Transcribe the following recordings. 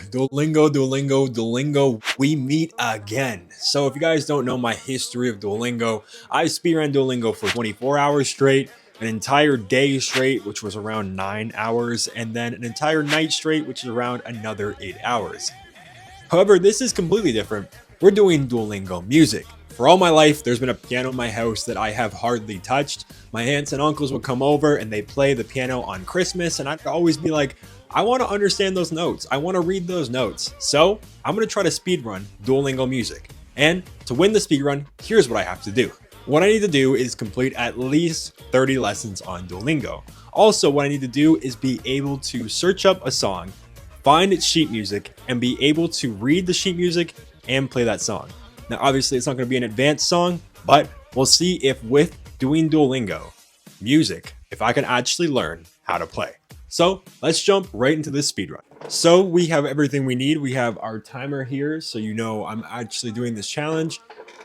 Duolingo, we meet again. So if you guys don't know my history of Duolingo, I speedran Duolingo for 24 hours straight, an entire day straight, which was around 9 hours, and then an entire night straight, which is around another 8 hours. However, this is completely different. We're doing Duolingo music. For all my life, there's been a piano in my house that I have hardly touched. My aunts and uncles would come over and they play the piano on Christmas, and I'd always be like, I want to understand those notes. I want to read those notes. So I'm going to try to speedrun Duolingo music. And to win the speedrun, here's what I have to do. What I need to do is complete at least 30 lessons on Duolingo. Also, what I need to do is be able to search up a song, find its sheet music, and be able to read the sheet music and play that song. Now, obviously, it's not going to be an advanced song, but we'll see if with doing Duolingo music, if I can actually learn how to play. So let's jump right into this speedrun. So we have everything we need. We have our timer here, so you know I'm actually doing this challenge.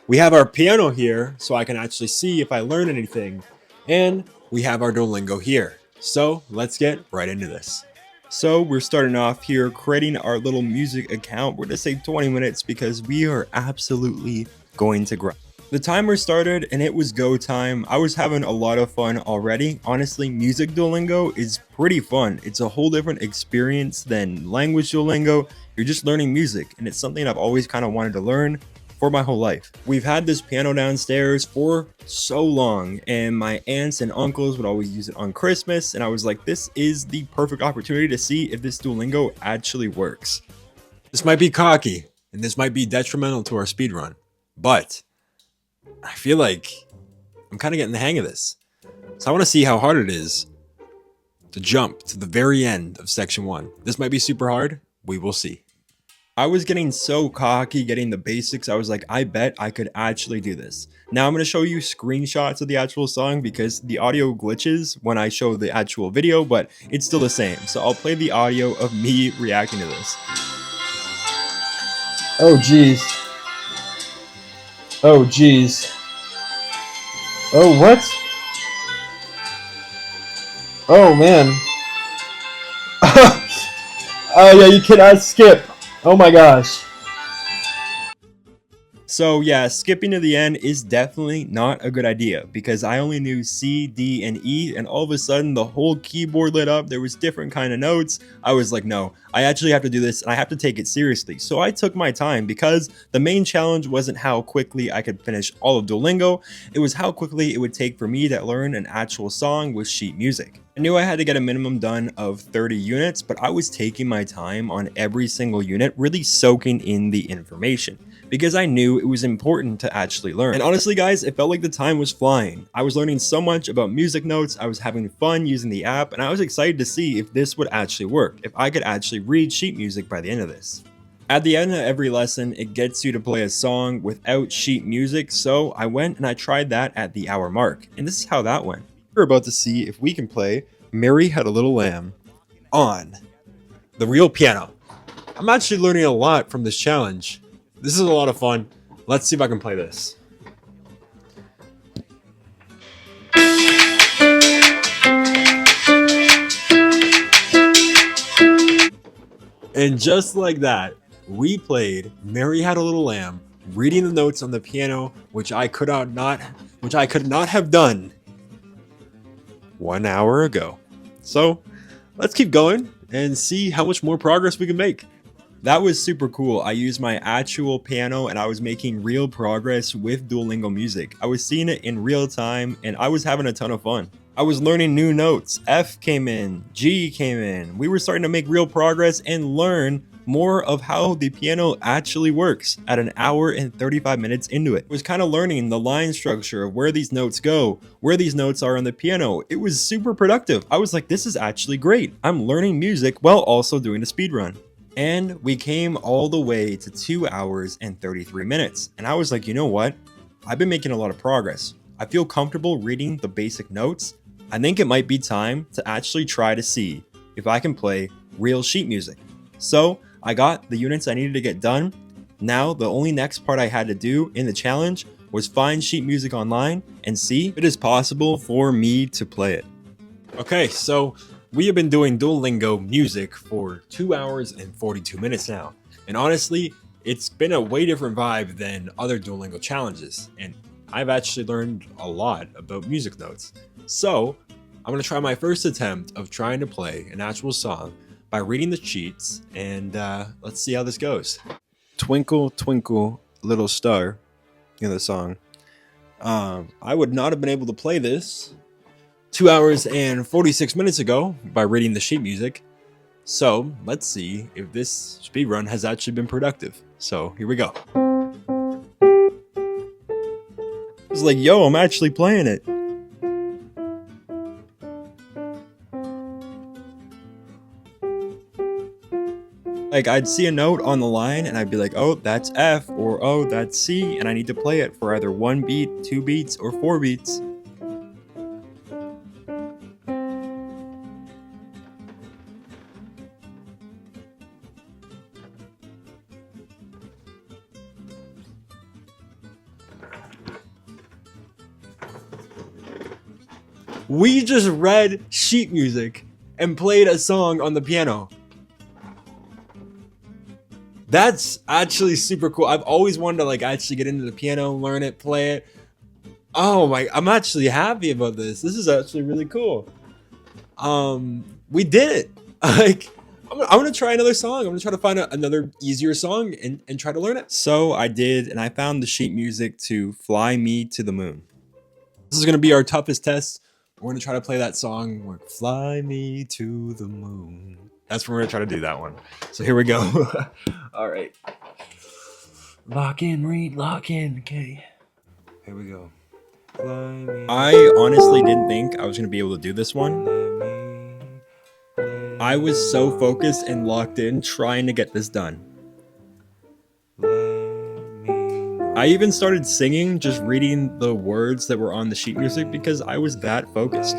We have our piano here, so I can actually see if I learn anything. And we have our Duolingo here. So let's get right into this. So we're starting off here creating our little music account. We're gonna say 20 minutes because we are absolutely going to grind. The timer started and it was go time. I was having a lot of fun already. Honestly, music Duolingo is pretty fun. It's a whole different experience than language Duolingo. You're just learning music, and it's something I've always kind of wanted to learn for my whole life. We've had this piano downstairs for so long, and my aunts and uncles would always use it on Christmas, and I was like, this is the perfect opportunity to see if this Duolingo actually works. This might be cocky, and this might be detrimental to our speedrun, but I feel like I'm kind of getting the hang of this. So I want to see how hard it is to jump to the very end of section 1. This might be super hard. We will see. I was getting so cocky getting the basics. I was like, I bet I could actually do this. Now I'm going to show you screenshots of the actual song because the audio glitches when I show the actual video, but it's still the same. So I'll play the audio of me reacting to this. Oh geez. Oh geez. Oh what? Oh man. Oh yeah, you cannot skip. Oh my gosh. So yeah, skipping to the end is definitely not a good idea because I only knew C, D, and E, and all of a sudden the whole keyboard lit up. There was different kind of notes. I was like, no, I actually have to do this and I have to take it seriously. So I took my time because the main challenge wasn't how quickly I could finish all of Duolingo. It was how quickly it would take for me to learn an actual song with sheet music. I knew I had to get a minimum done of 30 units, but I was taking my time on every single unit, really soaking in the information, because I knew it was important to actually learn. And honestly guys, it felt like the time was flying. I was learning so much about music notes, I was having fun using the app, and I was excited to see if this would actually work, if I could actually read sheet music by the end of this. At the end of every lesson, it gets you to play a song without sheet music, so I went and I tried that at the hour mark, and this is how that went. We're about to see if we can play Mary Had a Little Lamb on the real piano. I'm actually learning a lot from this challenge. This is a lot of fun. Let's see if I can play this. And just like that, we played Mary Had a Little Lamb, reading the notes on the piano, which I could not have done 1 hour ago. So let's keep going and see how much more progress we can make. That was super cool. I used my actual piano and I was making real progress with Duolingo music. I was seeing it in real time and I was having a ton of fun. I was learning new notes. F came in, G came in. We were starting to make real progress and learn more of how the piano actually works at an hour and 35 minutes into it. I was kind of learning the line structure of where these notes go, where these notes are on the piano. It was super productive. I was like, this is actually great. I'm learning music while also doing a speedrun. And we came all the way to 2 hours and 33 minutes. And I was like, you know what? I've been making a lot of progress. I feel comfortable reading the basic notes. I think it might be time to actually try to see if I can play real sheet music. So I got the units I needed to get done. Now the only next part I had to do in the challenge was find sheet music online and see if it is possible for me to play it. Okay, so We have been doing Duolingo music for 2 hours and 42 minutes now. And honestly, it's been a way different vibe than other Duolingo challenges. And I've actually learned a lot about music notes. So I'm going to try my first attempt of trying to play an actual song by reading the sheets. And let's see how this goes. Twinkle, twinkle, little star, you know the song. I would not have been able to play this 2 hours and 46 minutes ago by reading the sheet music. So let's see if this speedrun has actually been productive. So here we go. It's like, yo, I'm actually playing it. Like, I'd see a note on the line and I'd be like, oh, that's F, or oh, that's C, and I need to play it for either 1 beat, 2 beats, or 4 beats. We just read sheet music and played a song on the piano. That's actually super cool. I've always wanted to like actually get into the piano, learn it, play it. Oh my, I'm actually happy about this. This is actually really cool. We did it. Like, I'm gonna try another song. I'm gonna try to find another easier song and try to learn it. So I did, and I found the sheet music to Fly Me to the Moon. This is gonna be our toughest test. We're gonna try to play that song, like, Fly Me to the Moon. That's what we're gonna try to do, that one. So here we go. All right. Lock in, read, lock in, okay. Here we go. I honestly didn't think I was gonna be able to do this one. I was so focused and locked in trying to get this done. I even started singing, just reading the words that were on the sheet music because I was that focused.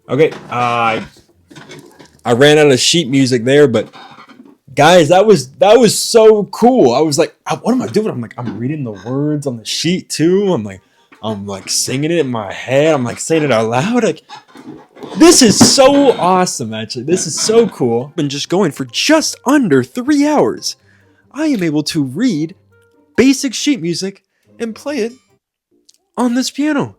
Okay, I ran out of sheet music there, but guys, that was so cool. I was like, what am I doing? I'm reading the words on the sheet too. I'm like singing it in my head. I'm like saying it out loud. Like, this is so awesome, actually. This is so cool. I've been just going for just under 3 hours. I am able to read basic sheet music and play it on this piano.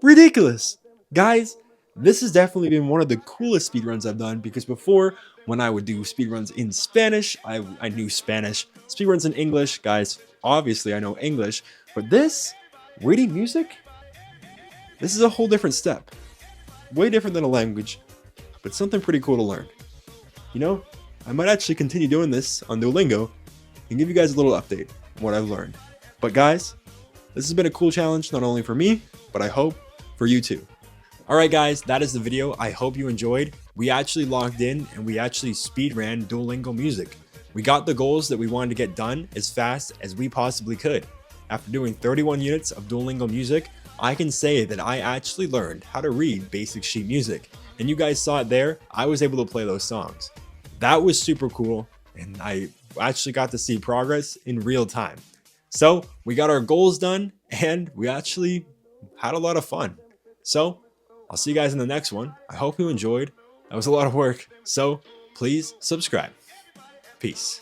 Ridiculous. Guys, this has definitely been one of the coolest speedruns I've done, because before, when I would do speedruns in Spanish, I knew Spanish. Speedruns in English, guys, obviously I know English, but this, reading music, this is a whole different step. Way different than a language, but something pretty cool to learn. You know, I might actually continue doing this on Duolingo and give you guys a little update on what I've learned. But guys, this has been a cool challenge, not only for me, but I hope for you too. Alright guys, that is the video. I hope you enjoyed. We actually logged in and we actually speedran Duolingo music. We got the goals that we wanted to get done as fast as we possibly could. After doing 31 units of Duolingo music, I can say that I actually learned how to read basic sheet music. And you guys saw it there, I was able to play those songs. That was super cool, and I actually got to see progress in real time. So we got our goals done and we actually had a lot of fun. So I'll see you guys in the next one. I hope you enjoyed. That was a lot of work, so please subscribe. Peace.